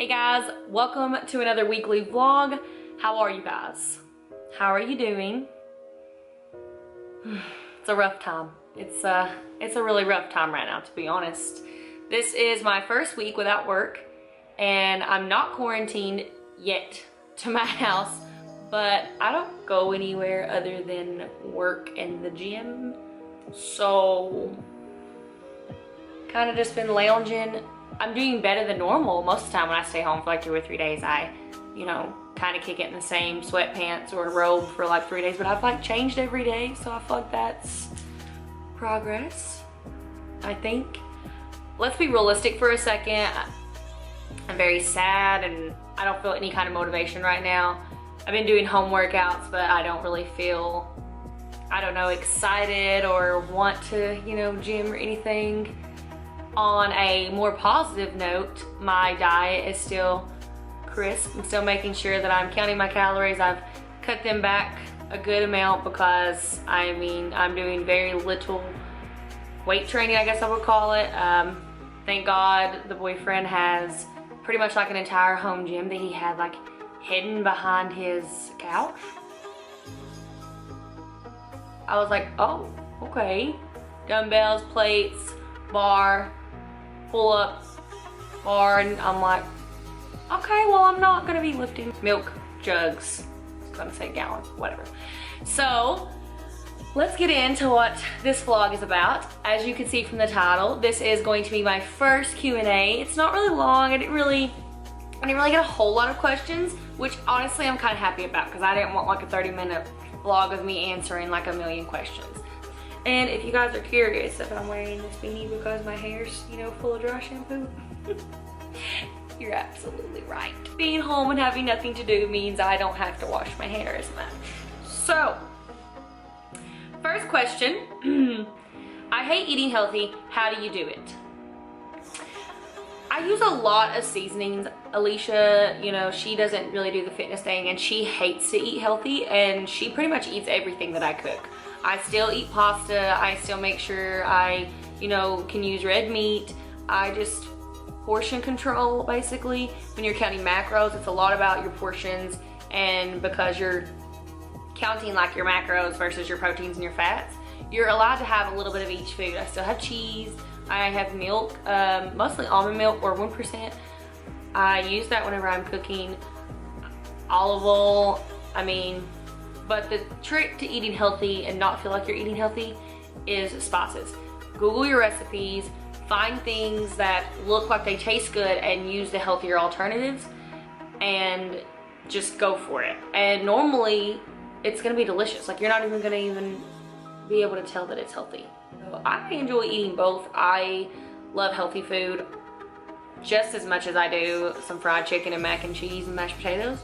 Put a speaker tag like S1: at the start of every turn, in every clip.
S1: Hey guys, welcome to another weekly vlog. How are you guys? How are you doing? It's a rough time. It's a really rough time right now, to be honest. This is my first week without work and I'm not quarantined yet to my house, but I don't go anywhere other than work and the gym. So kind of just been lounging. I'm doing better than normal most of the time. When I stay home for like 2 or 3 days, I, kind of kick it in the same sweatpants or robe for like 3 days, but I've like changed every day, so I feel like that's progress, I think. Let's be realistic for a second. I'm very sad and I don't feel any kind of motivation right now. I've been doing home workouts, but I don't really feel, excited or want to, gym or anything. On a more positive note, my diet is still crisp. I'm still making sure that I'm counting my calories. I've cut them back a good amount because, I'm doing very little weight training, I guess I would call it. Thank God the boyfriend has pretty much like an entire home gym that he had like hidden behind his couch. I was like, oh, okay. Dumbbells, plates, bar, pull up, bar, and I'm like, okay, well, I'm not gonna be lifting milk jugs. I was gonna say gallons, whatever. So let's get into what this vlog is about. As you can see from the title, this is going to be my first Q&A. It's not really long. I didn't really get a whole lot of questions, which honestly I'm kind of happy about because I didn't want like a 30-minute vlog of me answering like a million questions. And if you guys are curious if I'm wearing this beanie because my hair's, full of dry shampoo, you're absolutely right. Being home and having nothing to do means I don't have to wash my hair as much. So, first question, I hate eating healthy. How do you do it? I use a lot of seasonings. Alicia, she doesn't really do the fitness thing and she hates to eat healthy and she pretty much eats everything that I cook. I still eat pasta. I still make sure I, can use red meat. I just portion control, basically. When you're counting macros, it's a lot about your portions, and because you're counting like your macros versus your proteins and your fats, you're allowed to have a little bit of each food. I still have cheese. I have milk, mostly almond milk or 1%. I use that whenever I'm cooking. Olive oil, but the trick to eating healthy and not feel like you're eating healthy is spices. Google your recipes, find things that look like they taste good and use the healthier alternatives and just go for it. And normally it's gonna be delicious. Like you're not even gonna be able to tell that it's healthy. So I enjoy eating both. I love healthy food just as much as I do some fried chicken and mac and cheese and mashed potatoes,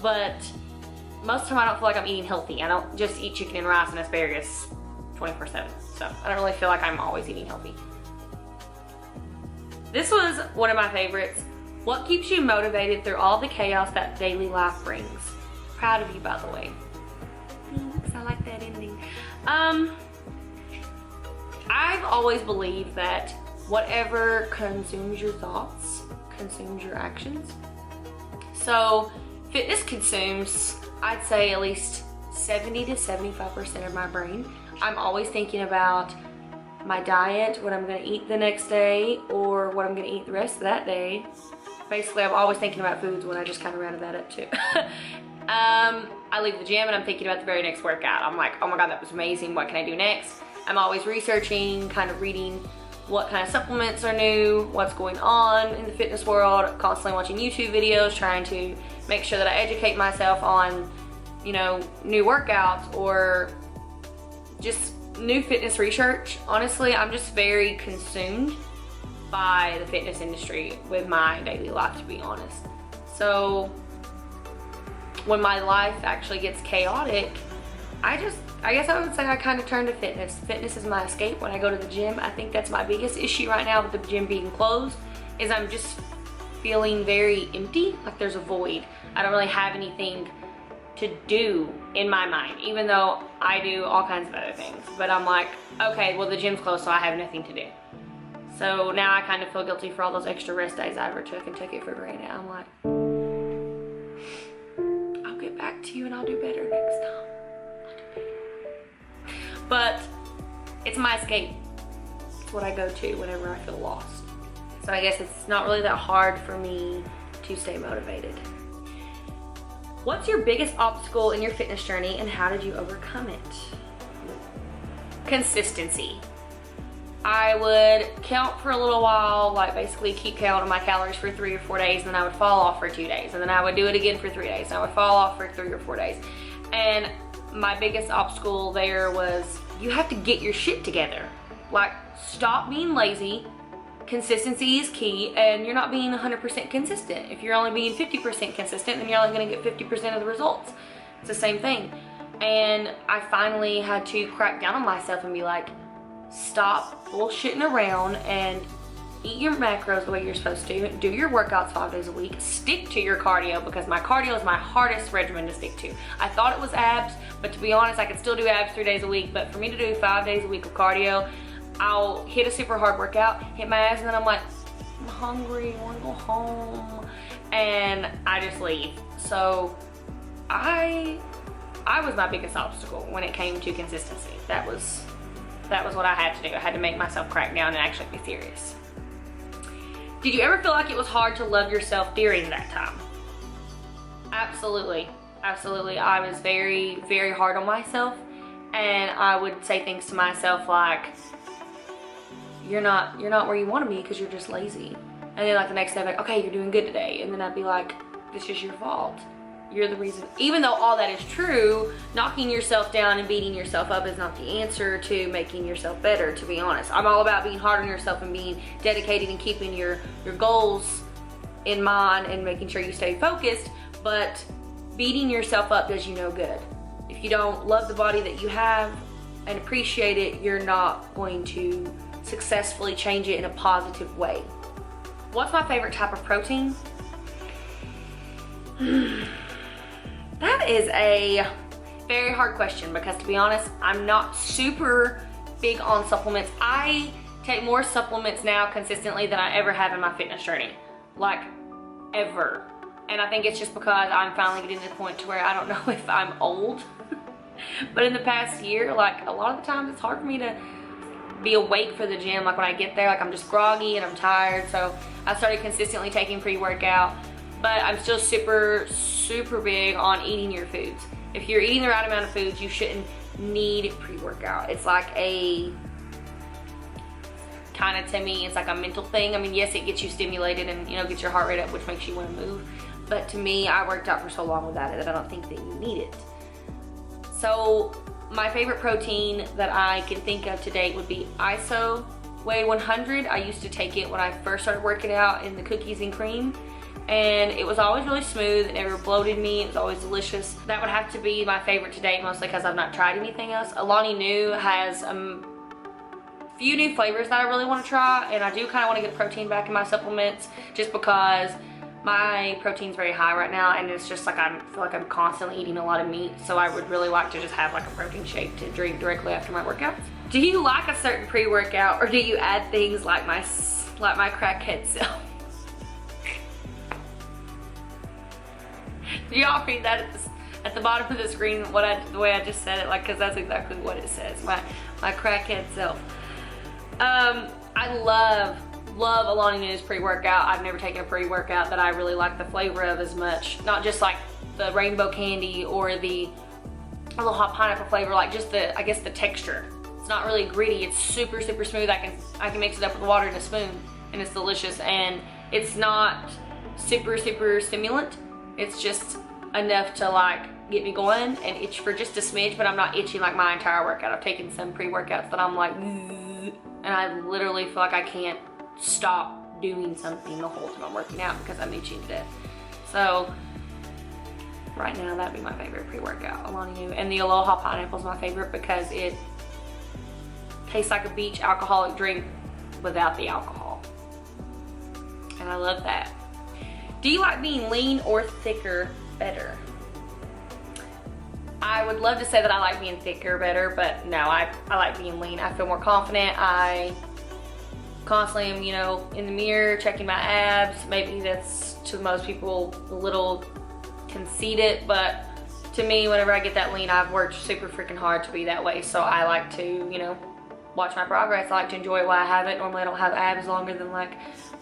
S1: but most of the time I don't feel like I'm eating healthy. I don't just eat chicken and rice and asparagus 24/7. So I don't really feel like I'm always eating healthy. This was one of my favorites. What keeps you motivated through all the chaos that daily life brings? Proud of you, by the way. Thanks, I like that ending. I've always believed that whatever consumes your thoughts consumes your actions. So fitness consumes, I'd say, at least 70 to 75% of my brain. I'm always thinking about my diet, what I'm gonna eat the next day, or what I'm gonna eat the rest of that day. Basically, I'm always thinking about foods when I just kind of rounded that up too. I leave the gym and I'm thinking about the very next workout. I'm like, oh my God, that was amazing. What can I do next? I'm always researching, kind of reading what kind of supplements are new, what's going on in the fitness world, constantly watching YouTube videos, trying to make sure that I educate myself on, new workouts or just new fitness research. Honestly, I'm just very consumed by the fitness industry with my daily life, to be honest. So when my life actually gets chaotic, I guess I would say I kind of turn to fitness. Fitness is my escape when I go to the gym. I think that's my biggest issue right now with the gym being closed, is I'm just feeling very empty, like there's a void. I don't really have anything to do in my mind, even though I do all kinds of other things. But I'm like, okay, well the gym's closed, so I have nothing to do. So now I kind of feel guilty for all those extra rest days I ever took and took it for granted. I'm like, I'll get back to you and I'll do better next time. But it's my escape. It's what I go to whenever I feel lost. So I guess it's not really that hard for me to stay motivated. What's your biggest obstacle in your fitness journey and how did you overcome it? Consistency. I would count for a little while, like basically keep count of my calories for 3 or 4 days, and then I would fall off for 2 days, and then I would do it again for 3 days, and I would fall off for 3 or 4 days. And my biggest obstacle there was you have to get your shit together. Like, stop being lazy. Consistency is key, and you're not being 100% consistent. If you're only being 50% consistent, then you're only gonna get 50% of the results. It's the same thing. And I finally had to crack down on myself and be like, stop bullshitting around and eat your macros the way you're supposed to. Do your workouts 5 days a week. Stick to your cardio, because my cardio is my hardest regimen to stick to. I thought it was abs, but to be honest, I could still do abs 3 days a week. But for me to do 5 days a week of cardio, I'll hit a super hard workout, hit my ass, and then I'm like, I'm hungry, I wanna go home. And I just leave. So I was my biggest obstacle when it came to consistency. That was what I had to do. I had to make myself crack down and actually be serious. Did you ever feel like it was hard to love yourself during that time? Absolutely, absolutely. I was very, very hard on myself, and I would say things to myself like, you're not where you want to be because you're just lazy. And then like the next day, I'm like, okay, you're doing good today. And then I'd be like, this is your fault. You're the reason. Even though all that is true, knocking yourself down and beating yourself up is not the answer to making yourself better, to be honest. I'm all about being hard on yourself and being dedicated and keeping your goals in mind and making sure you stay focused, but beating yourself up does you no good. If you don't love the body that you have and appreciate it, you're not going to successfully change it in a positive way. What's my favorite type of protein? That is a very hard question, because to be honest, I'm not super big on supplements. I take more supplements now consistently than I ever have in my fitness journey, like ever. And I think it's just because I'm finally getting to the point to where I don't know if I'm old, but in the past year, like a lot of the times it's hard for me to be awake for the gym. Like when I get there, like I'm just groggy and I'm tired. So I started consistently taking pre-workout. But I'm still super, super big on eating your foods. If you're eating the right amount of foods, you shouldn't need pre-workout. It's like a, kind of to me, it's like a mental thing. I mean, yes, it gets you stimulated and, you know, gets your heart rate up, which makes you want to move. But to me, I worked out for so long without it that I don't think that you need it. So my favorite protein that I can think of to date would be XOXO Whey 100. I used to take it when I first started working out in the cookies and cream. And it was always really smooth. It never bloated me. It was always delicious. That would have to be my favorite to date, mostly because I've not tried anything else. Alani Nu has a few new flavors that I really want to try, and I do kind of want to get protein back in my supplements, just because my protein's very high right now, and it's just like I feel like I'm constantly eating a lot of meat. So I would really like to just have like a protein shake to drink directly after my workouts. Do you like a certain pre-workout, or do you add things like my crackhead self? Do y'all read that at the bottom of the screen, the way I just said it, like, because that's exactly what it says, my crackhead self. I love Alani Nu's pre-workout. I've never taken a pre-workout that I really like the flavor of as much. Not just like the rainbow candy or the little hot pineapple flavor, like just the, I guess, the texture. It's not really gritty. It's super, super smooth. I can mix it up with water in a spoon, and it's delicious. And it's not super, super stimulant. It's just enough to like get me going and itch for just a smidge, but I'm not itching like my entire workout. I've taken some pre-workouts that I'm like, and I literally feel like I can't stop doing something the whole time I'm working out because I'm itching to death. So right now that'd be my favorite pre-workout, Alani Nu. And the Aloha Pineapple is my favorite because it tastes like a beach alcoholic drink without the alcohol. And I love that. Do you like being lean or thicker better? I would love to say that I like being thicker better, but no, I like being lean. I feel more confident. I constantly am, you know, in the mirror checking my abs. Maybe that's to most people a little conceited, but to me, whenever I get that lean, I've worked super freaking hard to be that way. So I like to, you know, watch my progress. I like to enjoy it while I have it. Normally I don't have abs longer than like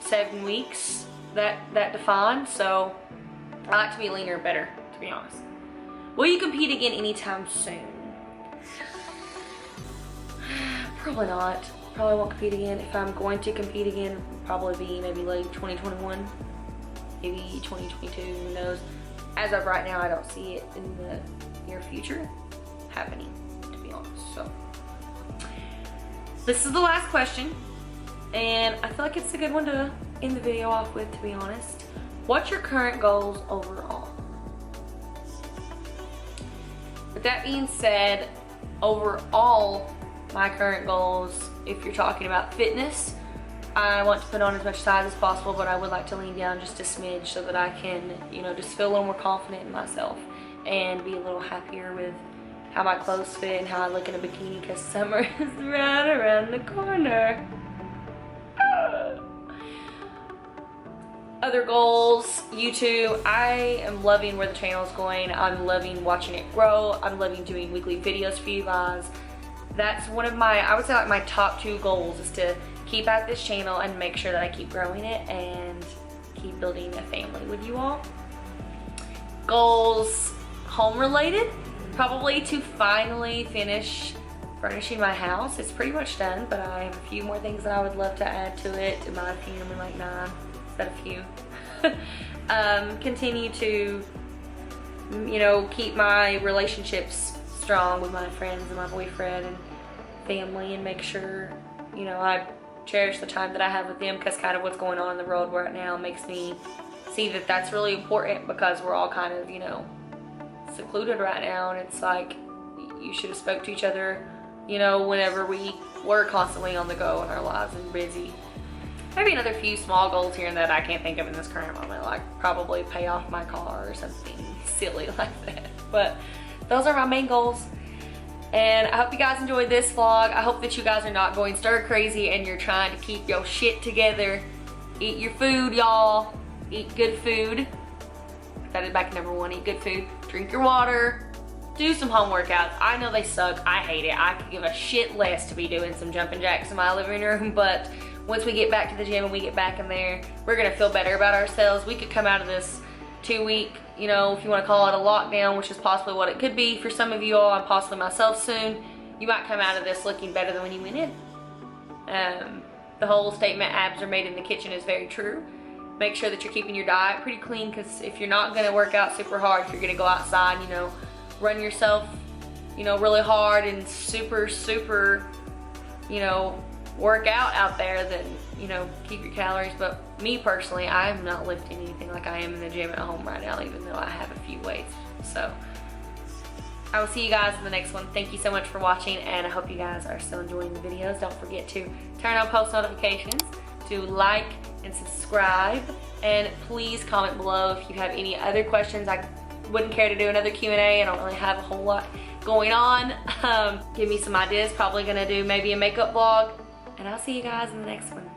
S1: 7 weeks that define. So I like to be leaner and better, to be honest. Will you compete again anytime soon? Probably not. Probably won't compete again. If I'm going to compete again, it'll probably be maybe late 2021, maybe 2022, who knows. As of right now, I don't see it in the near future happening, to be honest. So this is the last question, and I feel like it's a good one to end the video off with, to be honest. What's your current goals overall? With that being said, overall, my current goals, if you're talking about fitness, I want to put on as much size as possible, but I would like to lean down just a smidge so that I can, you know, just feel a little more confident in myself and be a little happier with how my clothes fit and how I look in a bikini, because summer is right around the corner. Other goals, YouTube. I am loving where the channel is going. I'm loving watching it grow. I'm loving doing weekly videos for you guys. That's one of my, I would say like my top 2 goals, is to keep at this channel and make sure that I keep growing it and keep building a family with you all. Goals, home related, probably to finally finish furnishing my house. It's pretty much done, but I have a few more things that I would love to add to it. In my opinion, like 9, instead of few. Continue to, you know, keep my relationships strong with my friends and my boyfriend and family, and make sure, you know, I cherish the time that I have with them, because kind of what's going on in the world right now makes me see that that's really important, because we're all kind of, you know, secluded right now, and it's like you should have spoke to each other, you know, whenever we were constantly on the go in our lives and busy. Maybe another few small goals here and that I can't think of in this current moment, like probably pay off my car or something silly like that. But those are my main goals. And I hope you guys enjoyed this vlog. I hope that you guys are not going stir crazy and you're trying to keep your shit together. Eat your food, y'all. Eat good food. That is back to number 1, eat good food. Drink your water. Do some home workouts. I know they suck. I hate it. I could give a shit less to be doing some jumping jacks in my living room, but once we get back to the gym and we get back in there, we're gonna feel better about ourselves. We could come out of this 2-week, you know, if you want to call it a lockdown, which is possibly what it could be for some of you all, and possibly myself soon. You might come out of this looking better than when you went in. The whole statement, abs are made in the kitchen, is very true. Make sure that you're keeping your diet pretty clean, because if you're not going to work out super hard, if you're going to go outside, you know, run yourself, you know, really hard and super, you know, work out there, then, you know, keep your calories. But me personally, I'm not lifting anything like I am in the gym at home right now, even though I have a few weights. So I will see you guys in the next one. Thank you so much for watching, and I hope you guys are still enjoying the videos. Don't forget to turn on post notifications, to like and subscribe, and please comment below if you have any other questions. I wouldn't care to do another Q&A. I don't really have a whole lot going on. Give me some ideas. Probably gonna do maybe a makeup vlog, and I'll see you guys in the next one.